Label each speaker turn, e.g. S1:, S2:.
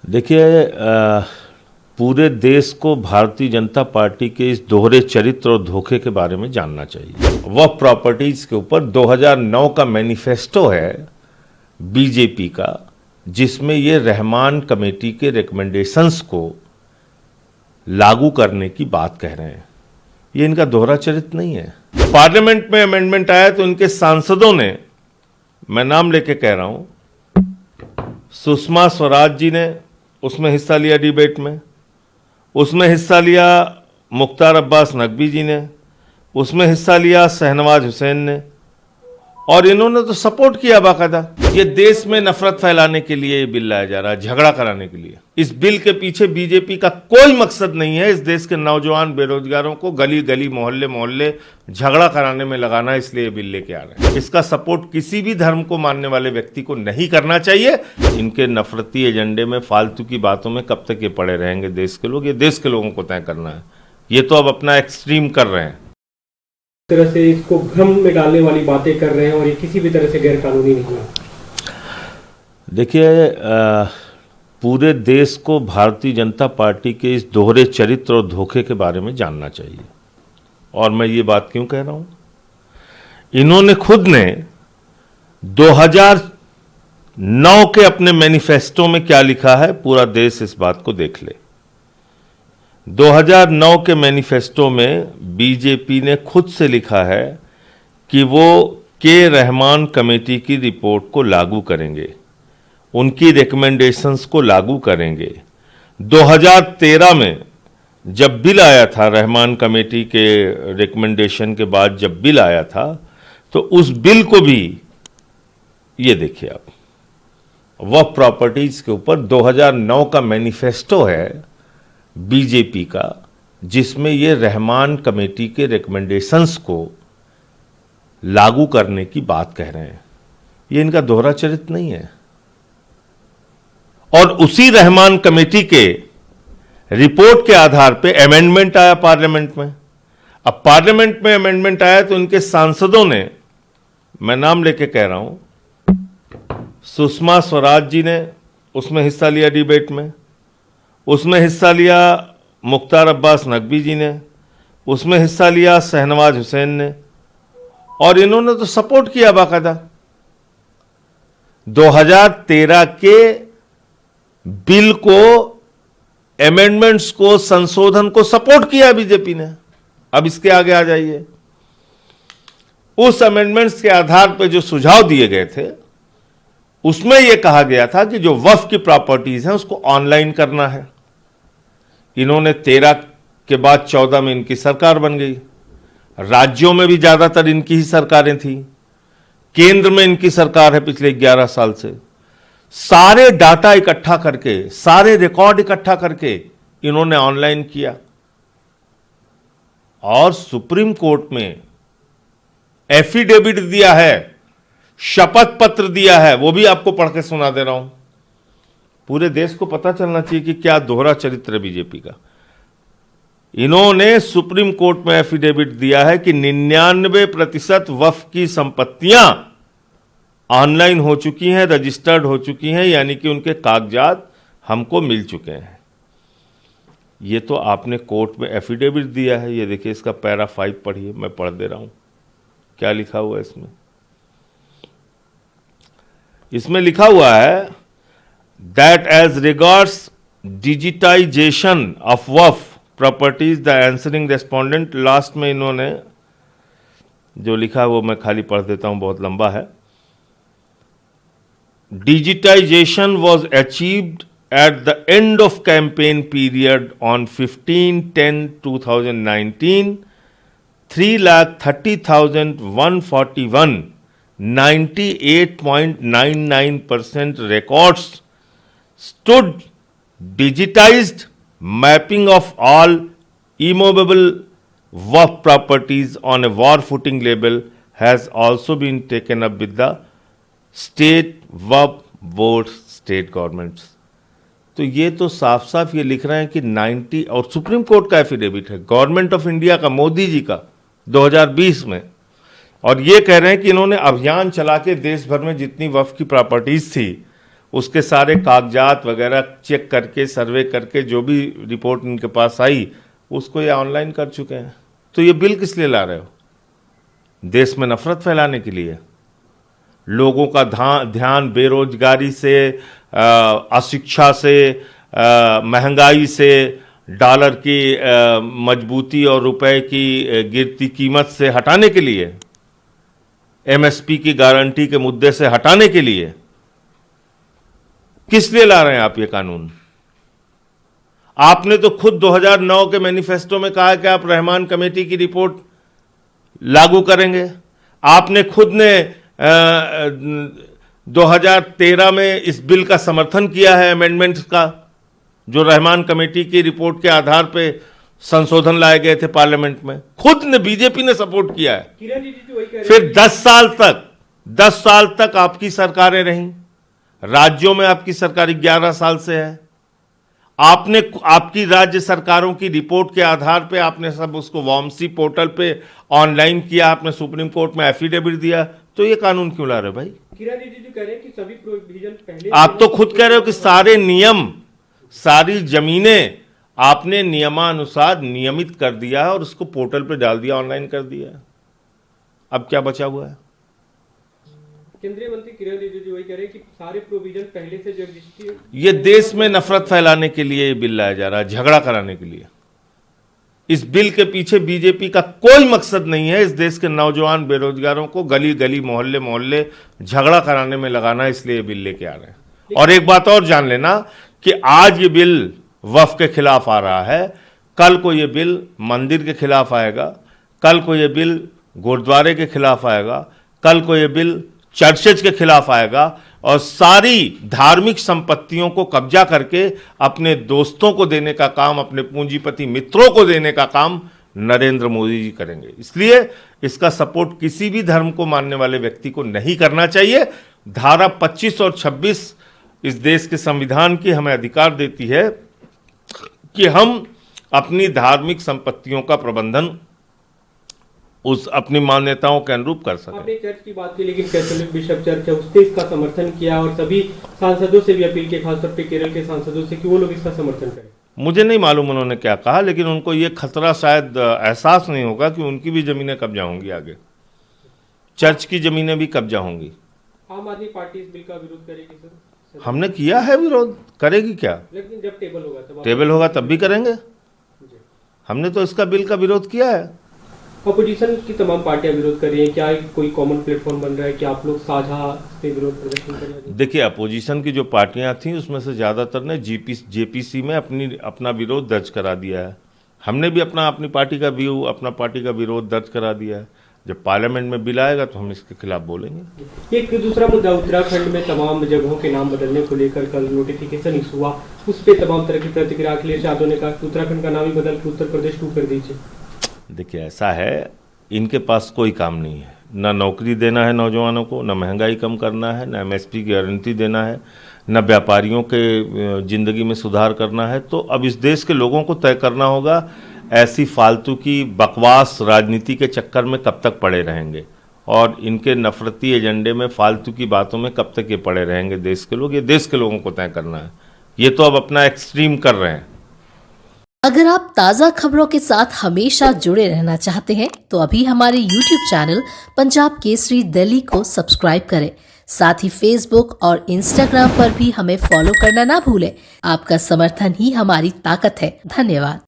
S1: देखिए, पूरे देश को भारतीय जनता पार्टी के इस दोहरे चरित्र और धोखे के बारे में जानना चाहिए। वह प्रॉपर्टीज के ऊपर 2009 का मैनिफेस्टो है बीजेपी का, जिसमें ये रहमान कमेटी के रिकमेंडेशंस को लागू करने की बात कह रहे हैं। ये इनका दोहरा चरित्र नहीं है। पार्लियामेंट में अमेंडमेंट आया तो इनके सांसदों ने, मैं नाम लेके कह रहा हूं, सुषमा स्वराज जी ने उसमें हिस्सा लिया डिबेट में, उसमें हिस्सा लिया मुख्तार अब्बास नकवी जी ने, उसमें हिस्सा लिया शहनवाज हुसैन ने, और इन्होंने तो सपोर्ट किया बाकायदा। ये देश में नफरत फैलाने के लिए ये बिल लाया जा रहा है, झगड़ा कराने के लिए। इस बिल के पीछे बीजेपी का कोई मकसद नहीं है इस देश के नौजवान बेरोजगारों को गली गली मोहल्ले मोहल्ले झगड़ा कराने में लगाना, इसलिए ये बिल लेके आ रहे हैं। इसका सपोर्ट किसी भी धर्म को मानने वाले व्यक्ति को नहीं करना चाहिए। इनके नफरती एजेंडे में, फालतू की बातों में कब तक ये पड़े रहेंगे देश के लोग? ये देश के लोगों को तय करना है। ये तो अब अपना एक्सट्रीम कर रहे हैं,
S2: तरह से इसको भ्रम में डालने वाली बातें कर रहे हैं, और ये किसी भी तरह से गैर कानूनी नहीं है।
S1: देखिए, पूरे देश को भारतीय जनता पार्टी के इस दोहरे चरित्र और धोखे के बारे में जानना चाहिए। और मैं ये बात क्यों कह रहा हूं? इन्होंने खुद ने 2009 के अपने मैनिफेस्टो में क्या लिखा है, पूरा देश इस बात को देख ले। 2009 के मैनिफेस्टो में बीजेपी ने खुद से लिखा है कि वो के रहमान कमेटी की रिपोर्ट को लागू करेंगे, उनकी रिकमेंडेशंस को लागू करेंगे। 2013 में जब बिल आया था, रहमान कमेटी के रिकमेंडेशन के बाद जब बिल आया था, तो उस बिल को भी, ये देखिए आप, वह प्रॉपर्टीज के ऊपर 2009 का मैनिफेस्टो है बीजेपी का, जिसमें ये रहमान कमेटी के रिकमेंडेशंस को लागू करने की बात कह रहे हैं। ये इनका दोहरा चरित्र नहीं है। और उसी रहमान कमेटी के रिपोर्ट के आधार पे अमेंडमेंट आया पार्लियामेंट में। अब पार्लियामेंट में अमेंडमेंट आया तो इनके सांसदों ने, मैं नाम लेके कह रहा हूं, सुषमा स्वराज जी ने उसमें हिस्सा लिया डिबेट में, उसमें हिस्सा लिया मुख्तार अब्बास नकवी जी ने, उसमें हिस्सा लिया शहनवाज हुसैन ने, और इन्होंने तो सपोर्ट किया बाकायदा। 2013 के बिल को, अमेंडमेंट्स को, संशोधन को सपोर्ट किया बीजेपी ने। अब इसके आगे आ जाइए। उस अमेंडमेंट्स के आधार पर जो सुझाव दिए गए थे, उसमें यह कहा गया था कि जो वक्फ की प्रॉपर्टीज हैं उसको ऑनलाइन करना है। इन्होंने 13 के बाद 14 में इनकी सरकार बन गई। राज्यों में भी ज्यादातर इनकी ही सरकारें थी, केंद्र में इनकी सरकार है पिछले 11 साल से। सारे डाटा इकट्ठा करके, सारे रिकॉर्ड इकट्ठा करके इन्होंने ऑनलाइन किया, और सुप्रीम कोर्ट में एफिडेविट दिया है, शपथ पत्र दिया है। वो भी आपको पढ़ के सुना दे रहा हूं। पूरे देश को पता चलना चाहिए कि क्या दोहरा चरित्र है बीजेपी का। इन्होंने सुप्रीम कोर्ट में एफिडेविट दिया है कि 99% वक्फ की संपत्तियां ऑनलाइन हो चुकी हैं, रजिस्टर्ड हो चुकी हैं, यानी कि उनके कागजात हमको मिल चुके हैं। ये तो आपने कोर्ट में एफिडेविट दिया है। ये देखिए, इसका पैरा 5 पढ़िए, मैं पढ़ दे रहा हूं क्या लिखा हुआ है इसमें। इसमें लिखा हुआ है that as regards digitization of WAF properties the answering respondent, last में इन्होंने जो लिखा है वो मैं खाली पढ़ देता हूं, बहुत लंबा है। Digitization was achieved at the end of campaign period on 15/10/2019, 3,30,141, 98.99% records stood digitized. Mapping of all immovable WAF properties on a war footing label has also been taken up with the state WAF boards, state governments. तो ये तो साफ साफ ये लिख रहे हैं कि 90, और सुप्रीम कोर्ट का एफिडेविट है, गवर्नमेंट ऑफ इंडिया का, मोदी जी का, 2020 में, और ये कह रहे हैं कि इन्होंने अभियान चला के देश भर में जितनी वक्फ की प्रॉपर्टीज थी उसके सारे कागजात वगैरह चेक करके, सर्वे करके, जो भी रिपोर्ट इनके पास आई उसको ये ऑनलाइन कर चुके हैं। तो ये बिल किस लिए ला रहे हो? देश में नफरत फैलाने के लिए? लोगों का ध्यान बेरोजगारी से, अशिक्षा से, महंगाई से, डॉलर की मजबूती और रुपए की गिरती कीमत से हटाने के लिए, एमएसपी की गारंटी के मुद्दे से हटाने के लिए किस लिए ला रहे हैं आप ये कानून? आपने तो खुद 2009 के मैनिफेस्टो में कहा कि आप रहमान कमेटी की रिपोर्ट लागू करेंगे। आपने खुद ने 2013 में इस बिल का समर्थन किया है, अमेंडमेंट्स का, जो रहमान कमेटी की रिपोर्ट के आधार पे संशोधन लाए गए थे पार्लियामेंट में। खुद ने, बीजेपी ने सपोर्ट किया है।
S2: किरण रिजिजू वही कह रहे
S1: फिर
S2: हैं
S1: 10 साल तक आपकी सरकारें रहीं, राज्यों में आपकी सरकार 11 साल से है। आपने आपकी राज्य सरकारों की रिपोर्ट के आधार पे आपने सब उसको वामसी पोर्टल पे ऑनलाइन किया, आपने सुप्रीम कोर्ट में एफिडेविट दिया, तो ये कानून क्यों ला रहे भाई?
S2: किरण रिजिजू कह रहे हैं कि सभी प्रोविजन पहले,
S1: आप तो खुद कह रहे हो कि सारे नियम, सारी जमीनें आपने नियमानुसार नियमित कर दिया है और उसको पोर्टल पे डाल दिया, ऑनलाइन कर दिया है। अब क्या बचा हुआ है?
S2: केंद्रीय मंत्री किरण रिजिजू वही कह रहे हैं कि सारे प्रोविजन पहले से जो एग्जिस्ट,
S1: ये देश में नफरत फैलाने के लिए ये बिल लाया जा रहा है, झगड़ा कराने के लिए। इस बिल के पीछे बीजेपी का कोई मकसद नहीं है इस देश के नौजवान बेरोजगारों को गली गली, मोहल्ले मोहल्ले झगड़ा कराने में लगाना, इसलिए ये बिल लेके आ रहे हैं। और एक बात और जान लेना कि आज ये बिल वक्फ के खिलाफ आ रहा है, कल को ये बिल मंदिर के खिलाफ आएगा, कल को ये बिल गुरुद्वारे के खिलाफ आएगा, कल को ये बिल चर्चेज के खिलाफ आएगा, और सारी धार्मिक संपत्तियों को कब्जा करके अपने दोस्तों को देने का काम, अपने पूंजीपति मित्रों को देने का काम नरेंद्र मोदी जी करेंगे। इसलिए इसका सपोर्ट किसी भी धर्म को मानने वाले व्यक्ति को नहीं करना चाहिए। धारा 25 और 26 इस देश के संविधान की हमें अधिकार देती है कि हम अपनी धार्मिक संपत्तियों का प्रबंधन उस अपनी मान्यताओं के अनुरूप कर सकें।
S2: आपने चर्च की बात की, लेकिन कैथोलिक बिशप चर्च है उसने इसका समर्थन किया और सभी सांसदों से भी अपील की, खासतौर पे केरल के सांसदों से, कि वो लोग इसका समर्थन करें।
S1: मुझे नहीं मालूम उन्होंने क्या कहा, लेकिन उनको ये खतरा शायद एहसास नहीं होगा कि उनकी भी जमीनें कब्जा होंगी, आगे चर्च की जमीनें भी कब्जा होंगी।
S2: आम आदमी पार्टी इस बिल का विरोध करेगी सर?
S1: हमने किया है विरोध, करेगी क्या?
S2: लेकिन जब
S1: टेबल होगा तब भी करेंगे। हमने तो इसका बिल का विरोध किया है।
S2: अपोजिशन की तमाम पार्टियां विरोध कर रही हैं, क्या कोई कॉमन प्लेटफॉर्म बन रहा है कि आप लोग साझा पे विरोध प्रदर्शन करेंगे?
S1: देखिए, अपोजिशन की जो पार्टियां थीं उसमें से ज़्यादातर ने जेपीसी में अपना विरोध दर्ज करा दिया है। हमने भी अपनी पार्टी का विरोध दर्ज करा दिया है। जब पार्लियामेंट में बिल आएगा तो हम इसके खिलाफ बोलेंगे।
S2: एक दूसरा मुद्दा, उत्तराखंड में तमाम जगहों के नाम बदलने को लेकर कल नोटिफिकेशन इशू हुआ, उस पर तमाम तरह की प्रतिक्रिया। अखिलेश यादव ने कहा कि उत्तराखंड का नाम ही बदल के उत्तर प्रदेश 2 कर दीजिए।
S1: देखिए, ऐसा है, इनके पास कोई काम नहीं है, ना नौकरी देना है नौजवानों को, ना महंगाई कम करना है, ना एमएसपी की गारंटी देना है, ना व्यापारियों के जिंदगी में सुधार करना है। तो अब इस देश के लोगों को तय करना होगा ऐसी फालतू की बकवास राजनीति के चक्कर में कब तक पड़े रहेंगे, और इनके नफरती एजेंडे में, फालतू की बातों में कब तक ये पड़े रहेंगे देश के लोग। ये देश के लोगों को तय करना है। ये तो अब अपना एक्सट्रीम कर रहे हैं।
S3: अगर आप ताज़ा खबरों के साथ हमेशा जुड़े रहना चाहते हैं तो अभी हमारे YouTube चैनल पंजाब केसरी दिल्ली को सब्सक्राइब करें। साथ ही Facebook और Instagram पर भी हमें फॉलो करना ना भूलें। आपका समर्थन ही हमारी ताकत है। धन्यवाद।